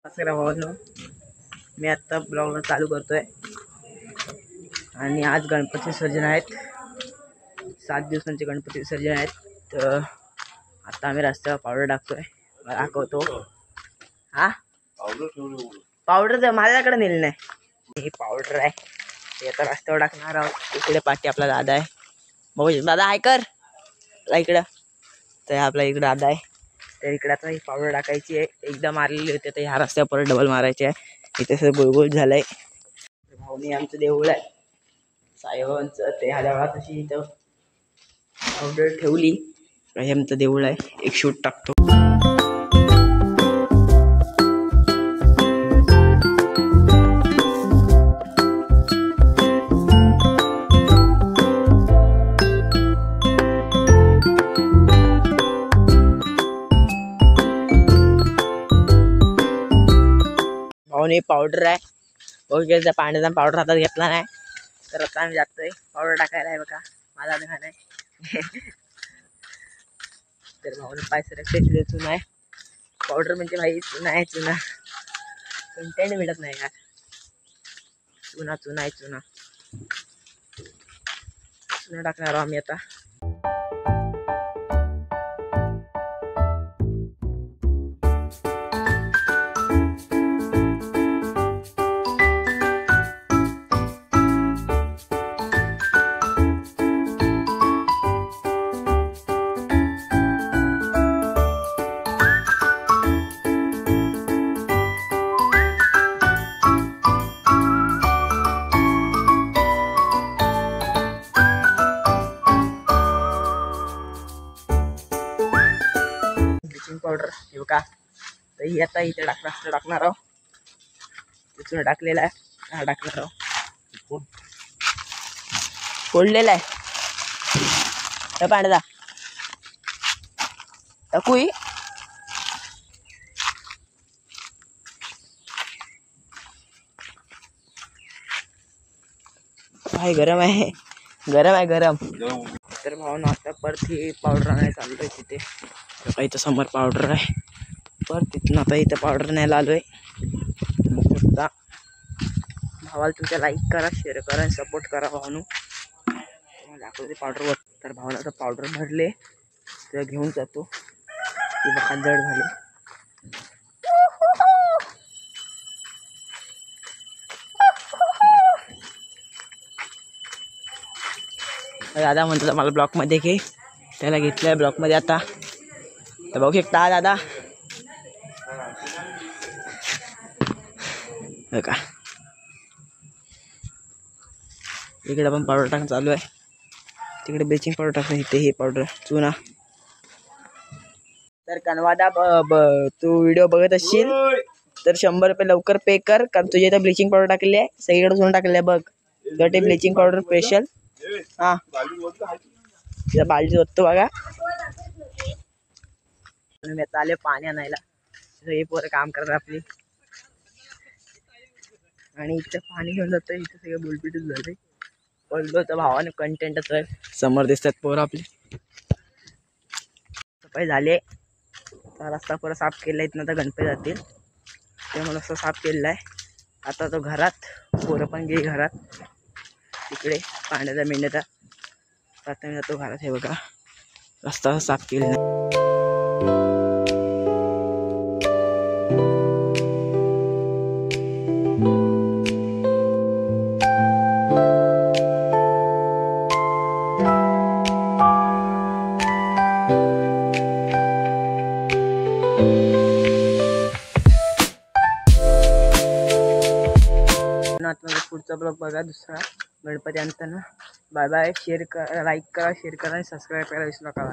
भावांनो, मी आत्ता ब्लॉगला चालू करतोय आणि आज गणपती विसर्जन आहेत. 7 दिवसांचे गणपती विसर्जन आहेत. तर आता आम्ही रस्त्यावर पावडर टाकतोय. मला दाखवतो. हा पावडर तर माझ्याकडे नेली नाही. ही पावडर आहे, ते आता रस्त्यावर टाकणार आहोत. इकडे पाठी आपला दादा आहे. भाऊ दादा हाय कर इकडं. तर आपला इकडे दादा आहे. तर इकडे आता ही पावडर टाकायची आहे. एकदा मारलेली होती, तर ह्या रस्त्यावर परत डबल मारायची आहे. इथे सगळं गोलगोल झालंय. भाऊनी आमचं देऊळ आहे साईबाबांचं, ते ह्या देवळात अशी इथं पावडर ठेवली. हे आमचं देऊळ आहे. एक शूट टाकतो. भाऊने पावडर आहे. बघ पाण्याचा पावडर हातात घेतला नाही. तर आता आम्ही जातोय पावडर टाकायला. आहे बघा माझा खाण आहे. तर भाऊने पाय सरकते चुना आहे. पावडर म्हणजे भाई चुना आहे. चुना कंटेंट मिळत नाही यार. चुना चुना आहे. चुना चुना टाकणार आम्ही आता. पावडर हे का, तर ही आता इथे टाकणार आहोत. तिथून टाकलेला आहे. हा टाकणार आहोत. फोडलेला आहे पाण्याचा टाकू. भाई गरम आहे. गरम आहे. गरम. तर भावना आता परत ही पावडर आणायला चाललोय तिथे. इथं समोर पावडर आहे. परत तिथून आता इथं पावडर न्यायला आलोय. भावाला तुमच्या लाईक करा, शेअर करा आणि सपोर्ट करा भावनू. दाखवते पावडर. तर भावना आता पावडर भरले तर घेऊन जातो. ती बघा जड झाले. दादा म्हणतो मला ब्लॉकमध्ये घे. त्याला घेतलं ब्लॉकमध्ये आता. तर बघू शकता दादा का. इकडे पण पावडर टाकणं चालू आहे. तिकडे ब्लिचिंग पावडर टाकणं. इथे हे पावडर चुना. तर कनवादा तू व्हिडिओ बघत असशील तर 100 रुपये लवकर पे कर. कारण तुझ्या इथं ब्लिचिंग पावडर टाकली आहे. सगळीकडे चुना टाकली आहे बघ. गटे ब्लिचिंग पावडर स्पेशल. हा तिथं बालदी होतो बघा. मी आता आले पाणी आणायला. हे पोरं काम करतात आपली. आणि इथं पाणी घेऊन जातं. इथं सगळं बुलपिटच झाले. बोललो तर भावाने कंटेंटच आहे. समोर दिसतात पोरं आपली. सफाई झाले. रस्ता परत साफ केला. इथनं तर गणपती जातील ते म्हणून असं साफ केलेला आहे. आता तो घरात पोरं पण गेली घरात. तिकडे पाण्याचा मेंढ्याचा. आता मी जातो घरात. हे बघा रस्ता साफ केलेला आहे. पुढचा ब्लॉग बघा दुसरा गणपती आणताना. Bye bye. शेअर करा, लाईक करा, शेअर करा आणि सबस्क्राईब करा विसरू नका.